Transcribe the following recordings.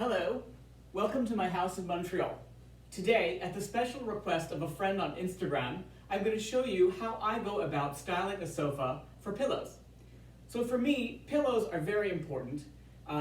Hello, welcome to my house in Montreal. Today, at the special request of a friend on Instagram, I'm going to show you how I go about styling a sofa for pillows. So for me, pillows are very important.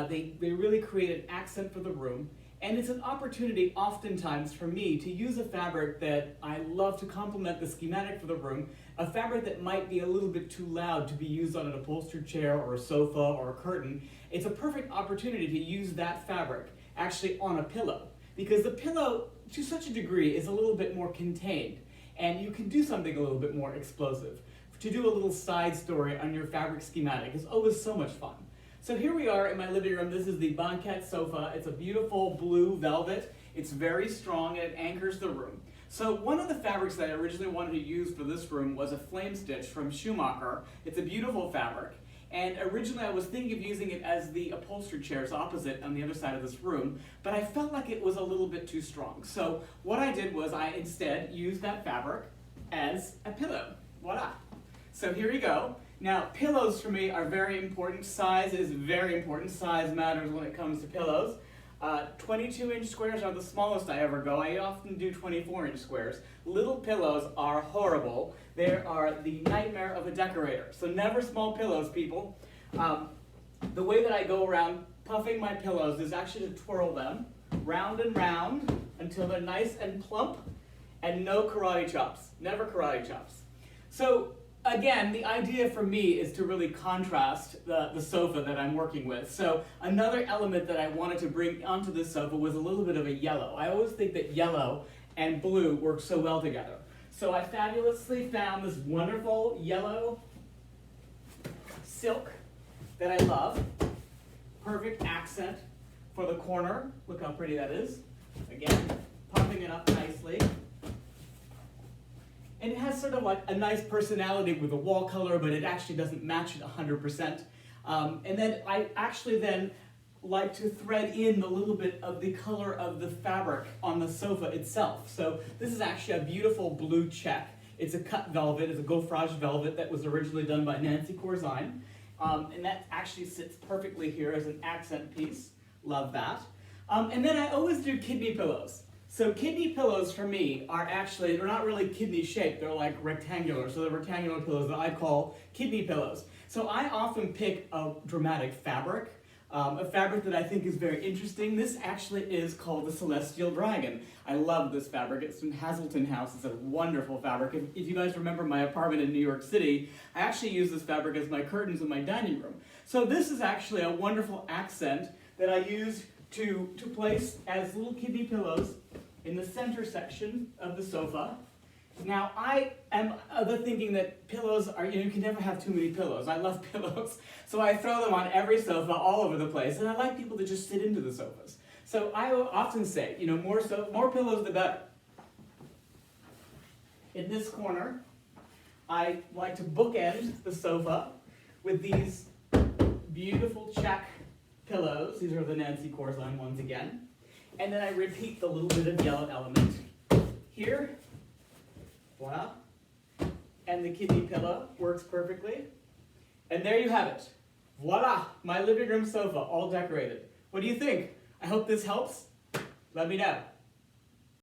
They really create an accent for the room, and it's an opportunity oftentimes for me to use a fabric that I love to complement the schematic for the room, a fabric that might be a little bit too loud to be used on an upholstered chair or a sofa or a curtain. It's a perfect opportunity to use that fabric actually on a pillow, because the pillow, to such a degree, is a little bit more contained, and you can do something a little bit more explosive. To do a little side story on your fabric schematic is always so much fun. So here we are in my living room. This is the banquette sofa. It's a beautiful blue velvet. It's very strong and it anchors the room. So one of the fabrics that I originally wanted to use for this room was a flame stitch from Schumacher. It's a beautiful fabric. And originally I was thinking of using it as the upholstered chairs opposite on the other side of this room, but I felt like it was a little bit too strong. So what I did was I instead used that fabric as a pillow. Voila. So here you go. Now, pillows for me are very important. Size is very important. Size matters when it comes to pillows. 22-inch squares are the smallest I ever go. I often do 24-inch squares. Little pillows are horrible. They are the nightmare of a decorator. So never small pillows, people. The way that I go around puffing my pillows is actually to twirl them round and round until they're nice and plump, and no karate chops. Never karate chops. So again, the idea for me is to really contrast the sofa that I'm working with. So another element that I wanted to bring onto this sofa was a little bit of a yellow. I always think that yellow and blue work so well together. So I fabulously found this wonderful yellow silk that I love. Perfect accent for the corner. Look how pretty that is. Again, pumping it up nicely. And it has sort of like a nice personality with the wall color, but it actually doesn't match it 100%. And then I actually then like to thread in a little bit of the color of the fabric on the sofa itself. So this is actually a beautiful blue check. It's a cut velvet, it's a gaufrage velvet that was originally done by Nancy Corzine. And that actually sits perfectly here as an accent piece. Love that. And then I always do kidney pillows. So kidney pillows for me are actually, they're not really kidney shaped, they're like rectangular. So they're rectangular pillows that I call kidney pillows. So I often pick a dramatic fabric, a fabric that I think is very interesting. This actually is called the Celestial Dragon. I love this fabric. It's from Hazelton House. It's a wonderful fabric. If you guys remember my apartment in New York City, I actually use this fabric as my curtains in my dining room. So this is actually a wonderful accent that I use to place as little kidney pillows in the center section of the sofa. Now, I am of the thinking that pillows are, you can never have too many pillows. I love pillows. So I throw them on every sofa all over the place, and I like people to just sit into the sofas. So I often say, more pillows the better. In this corner, I like to bookend the sofa with these beautiful check pillows. These are the Nancy Corzine ones again. And then I repeat the little bit of yellow element here. Voila. And the kidney pillow works perfectly. And there you have it. Voila, my living room sofa all decorated. What do you think? I hope this helps. Let me know.